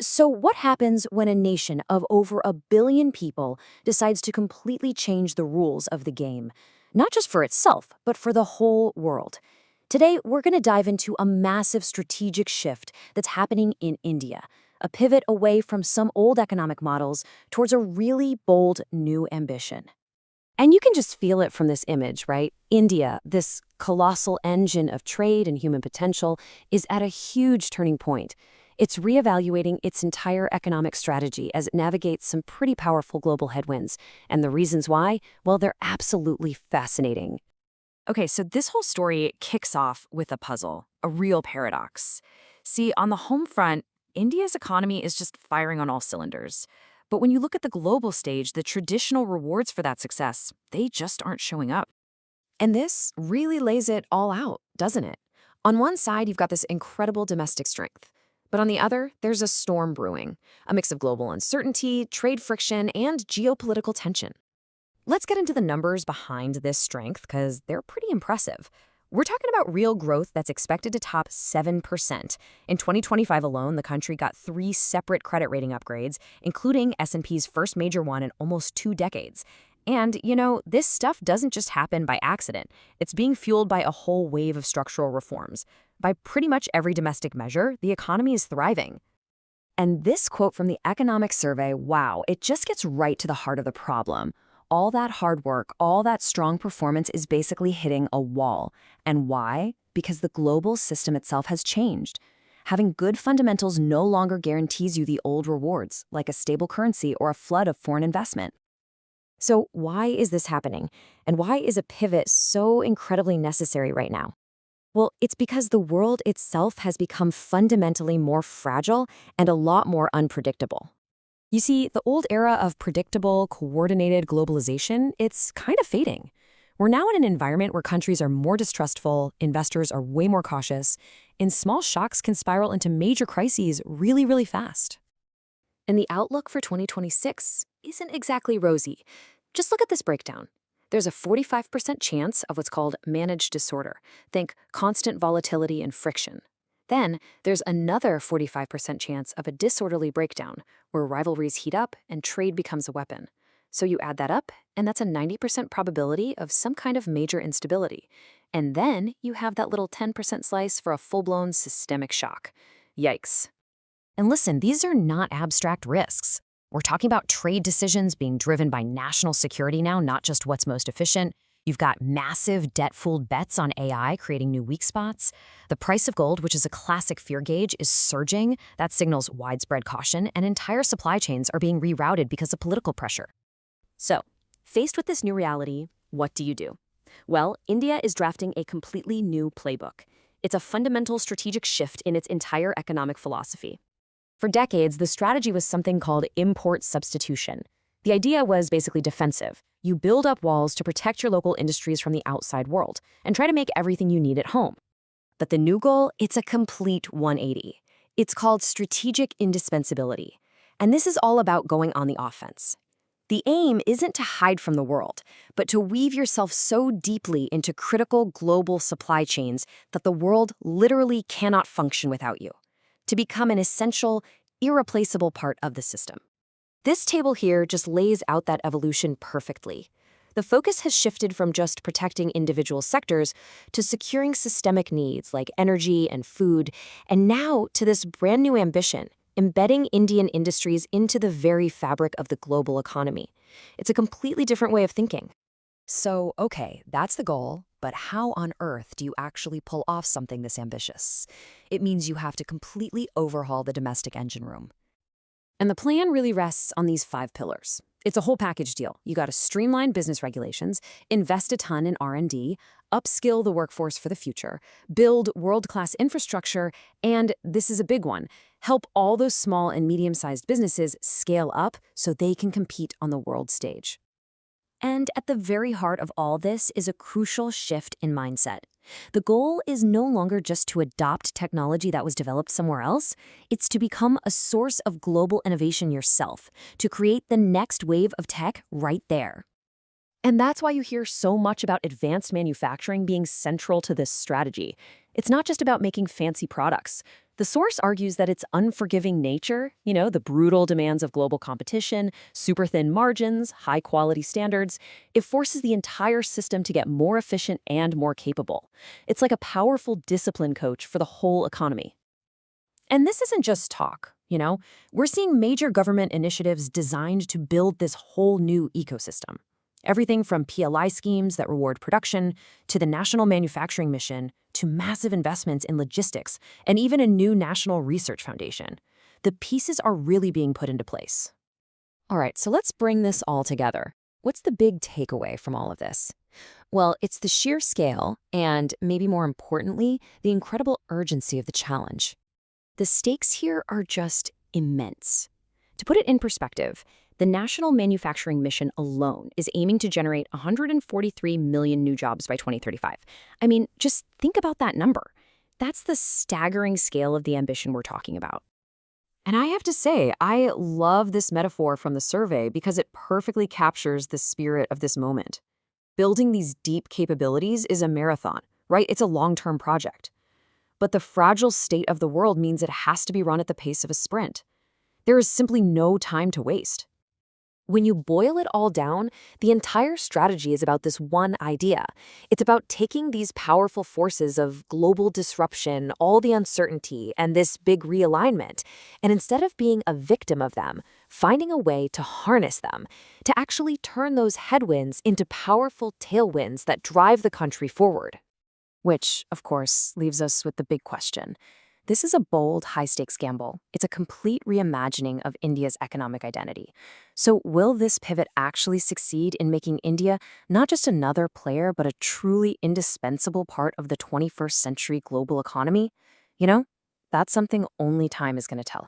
So, what happens when a nation of over 1 billion people decides to completely change the rules of the game? Not just for itself, but for the whole world. Today, we're going to dive into a massive strategic shift that's happening in India, a pivot away from some old economic models towards a really bold new ambition. And you can just feel it from this image, right? India, this colossal engine of trade and human potential, is at a huge turning point. It's reevaluating its entire economic strategy as it navigates some pretty powerful global headwinds. And the reasons why? Well, they're absolutely fascinating. Okay, so this whole story kicks off with a puzzle, a real paradox. See, on the home front, India's economy is just firing on all cylinders. But when you look at the global stage, the traditional rewards for that success, they just aren't showing up. And this really lays it all out, doesn't it? On one side, you've got this incredible domestic strength. But on the other, there's a storm brewing, a mix of global uncertainty, trade friction, and geopolitical tension. Let's get into the numbers behind this strength, because they're pretty impressive. We're talking about real growth that's expected to top 7%. In 2025 alone, the country got 3 separate credit rating upgrades, including S&P's first major one in almost 2 decades. And, this stuff doesn't just happen by accident. It's being fueled by a whole wave of structural reforms. By pretty much every domestic measure, the economy is thriving. And this quote from the economic survey, wow, it just gets right to the heart of the problem. All that hard work, all that strong performance is basically hitting a wall. And why? Because the global system itself has changed. Having good fundamentals no longer guarantees you the old rewards, like a stable currency or a flood of foreign investment. So why is this happening? And why is a pivot so incredibly necessary right now? Well, it's because the world itself has become fundamentally more fragile and a lot more unpredictable. You see, the old era of predictable, coordinated globalization, it's kind of fading. We're now in an environment where countries are more distrustful, investors are way more cautious, and small shocks can spiral into major crises really, really fast. And the outlook for 2026 isn't exactly rosy. Just look at this breakdown. There's a 45% chance of what's called managed disorder. Think constant volatility and friction. Then there's another 45% chance of a disorderly breakdown, where rivalries heat up and trade becomes a weapon. So you add that up, and that's a 90% probability of some kind of major instability. And then you have that little 10% slice for a full-blown systemic shock. Yikes. And listen, these are not abstract risks. We're talking about trade decisions being driven by national security now, not just what's most efficient. You've got massive debt-fooled bets on AI creating new weak spots. The price of gold, which is a classic fear gauge, is surging. That signals widespread caution, and entire supply chains are being rerouted because of political pressure. So, faced with this new reality, what do you do? Well, India is drafting a completely new playbook. It's a fundamental strategic shift in its entire economic philosophy. For decades, the strategy was something called import substitution. The idea was basically defensive. You build up walls to protect your local industries from the outside world and try to make everything you need at home. But the new goal, it's a complete 180. It's called strategic indispensability. And this is all about going on the offense. The aim isn't to hide from the world, but to weave yourself so deeply into critical global supply chains that the world literally cannot function without you. To become an essential, irreplaceable part of the system. This table here just lays out that evolution perfectly. The focus has shifted from just protecting individual sectors to securing systemic needs like energy and food, and now to this brand new ambition, embedding Indian industries into the very fabric of the global economy. It's a completely different way of thinking. So, okay, that's the goal, but how on earth do you actually pull off something this ambitious? It means you have to completely overhaul the domestic engine room. And the plan really rests on these 5 pillars. It's a whole package deal. You got to streamline business regulations, invest a ton in R&D, upskill the workforce for the future, build world-class infrastructure, and this is a big one, help all those small and medium-sized businesses scale up so they can compete on the world stage. And at the very heart of all this is a crucial shift in mindset. The goal is no longer just to adopt technology that was developed somewhere else. It's to become a source of global innovation yourself, to create the next wave of tech right there. And that's why you hear so much about advanced manufacturing being central to this strategy. It's not just about making fancy products. The source argues that its unforgiving nature, the brutal demands of global competition, super thin margins, high quality standards, it forces the entire system to get more efficient and more capable. It's like a powerful discipline coach for the whole economy. And this isn't just talk. We're seeing major government initiatives designed to build this whole new ecosystem. Everything from PLI schemes that reward production, to the National Manufacturing Mission, to massive investments in logistics, and even a new National Research Foundation. The pieces are really being put into place. All right, so let's bring this all together. What's the big takeaway from all of this? Well, it's the sheer scale and, maybe more importantly, the incredible urgency of the challenge. The stakes here are just immense. To put it in perspective, the National Manufacturing Mission alone is aiming to generate 143 million new jobs by 2035. I mean, just think about that number. That's the staggering scale of the ambition we're talking about. And I have to say, I love this metaphor from the survey because it perfectly captures the spirit of this moment. Building these deep capabilities is a marathon, right? It's a long-term project. But the fragile state of the world means it has to be run at the pace of a sprint. There is simply no time to waste. When you boil it all down, the entire strategy is about this one idea. It's about taking these powerful forces of global disruption, all the uncertainty, and this big realignment, and instead of being a victim of them, finding a way to harness them, to actually turn those headwinds into powerful tailwinds that drive the country forward. Which, of course, leaves us with the big question. This is a bold, high-stakes gamble. It's a complete reimagining of India's economic identity. So will this pivot actually succeed in making India not just another player, but a truly indispensable part of the 21st century global economy? That's something only time is going to tell.